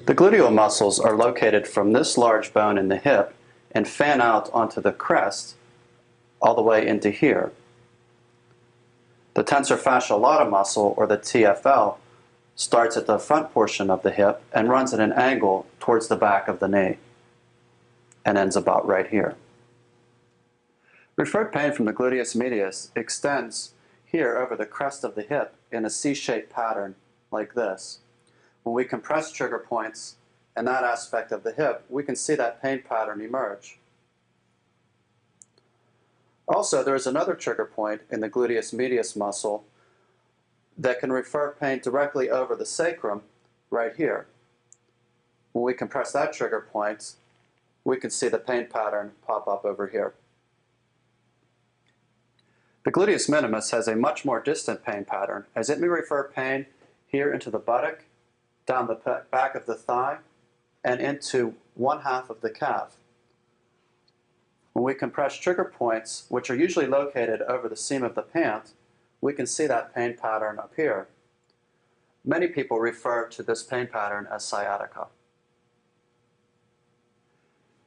The gluteal muscles are located from this large bone in the hip and fan out onto the crest all the way into here. The tensor fasciae lata muscle, or the TFL, starts at the front portion of the hip and runs at an angle towards the back of the knee and ends about right here. Referred pain from the gluteus medius extends here over the crest of the hip in a C-shaped pattern like this. When we compress trigger points in that aspect of the hip, we can see that pain pattern emerge. Also, there is another trigger point in the gluteus medius muscle that can refer pain directly over the sacrum right here. When we compress that trigger point, we can see the pain pattern pop up over here. The gluteus minimus has a much more distant pain pattern, as it may refer pain here into the buttock, down the back of the thigh, and into one half of the calf. When we compress trigger points, which are usually located over the seam of the pant, we can see that pain pattern appear. Many people refer to this pain pattern as sciatica.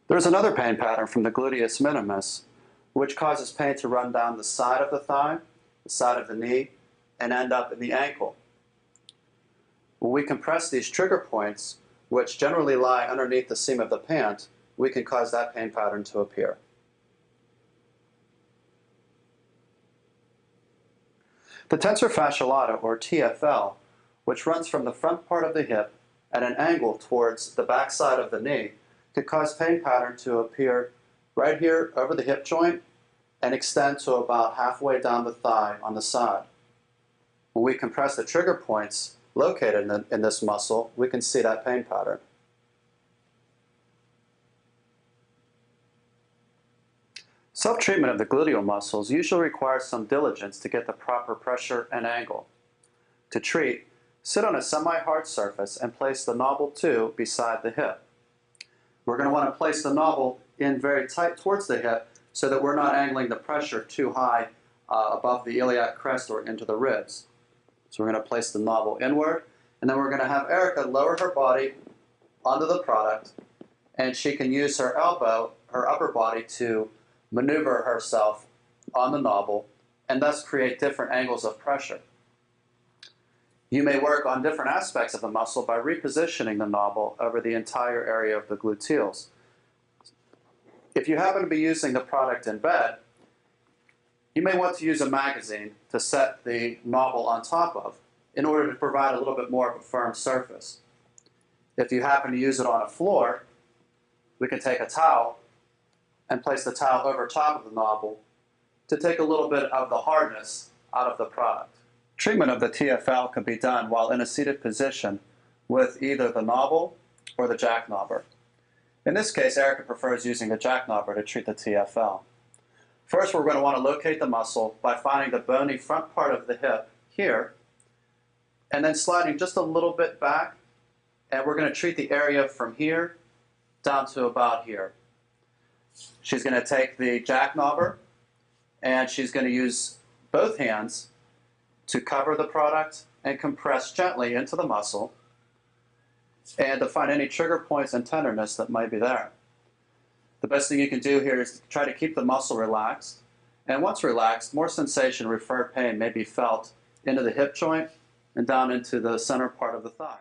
There's another pain pattern from the gluteus minimus, which causes pain to run down the side of the thigh, the side of the knee, and end up in the ankle. When we compress these trigger points, which generally lie underneath the seam of the pant, we can cause that pain pattern to appear. The tensor fasciae lata, or TFL, which runs from the front part of the hip at an angle towards the back side of the knee, could cause pain pattern to appear right here over the hip joint and extend to about halfway down the thigh on the side. When we compress the trigger points located in this muscle, we can see that pain pattern. Self-treatment of the gluteal muscles usually requires some diligence to get the proper pressure and angle. To treat, sit on a semi-hard surface and place the novel 2 beside the hip. We're going to want to place the novel in very tight towards the hip so that we're not angling the pressure too high above the iliac crest or into the ribs. So we're going to place the novel inward, and then we're going to have Erica lower her body onto the product, and she can use her elbow, her upper body, to maneuver herself on the novel and thus create different angles of pressure. You may work on different aspects of the muscle by repositioning the novel over the entire area of the gluteals. If you happen to be using the product in bed, you may want to use a magazine to set the novel on top of in order to provide a little bit more of a firm surface. If you happen to use it on a floor, we can take a towel and place the towel over top of the novel to take a little bit of the hardness out of the product. Treatment of the TFL can be done while in a seated position with either the novel or the jackknobber. In this case, Erica prefers using the jackknobber to treat the TFL. First, we're going to want to locate the muscle by finding the bony front part of the hip here, and then sliding just a little bit back, and we're going to treat the area from here down to about here. She's going to take the jackknobber, and she's going to use both hands to cover the product and compress gently into the muscle and to find any trigger points and tenderness that might be there. The best thing you can do here is try to keep the muscle relaxed, and once relaxed, more sensation, referred pain may be felt into the hip joint and down into the center part of the thigh.